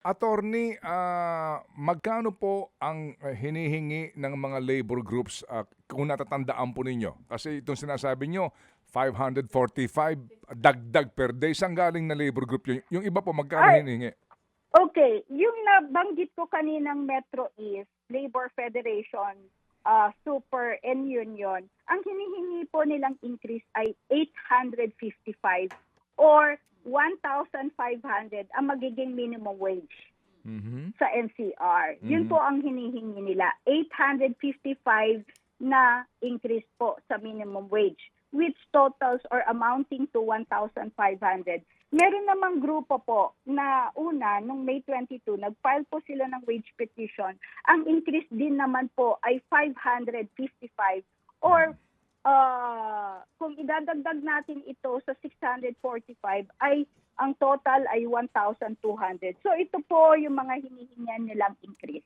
Attorney, magkano po ang hinihingi ng mga labor groups, kung natatandaan po ninyo? Kasi itong sinasabi nyo, 545 dagdag per day. Saan galing na labor group yun? Yung iba po, magkano Ay, hinihingi? okay. Yung nabanggit ko kaninang Metro East Labor Federation, Super and Union, ang hinihingi po nilang increase ay 855 or 1,500 ang magiging minimum wage Mhm. sa NCR. Yun Mhm. po ang hinihingi nila. 855 na increase po sa minimum wage, which totals or amounting to 1,500. Meron namang grupo po na una, nung May 22, nag-file po sila ng wage petition. Ang increase din naman po ay 555 or kung idadagdag natin ito sa 645 ay ang total ay 1,200. So ito po yung mga hinihingan nilang increase.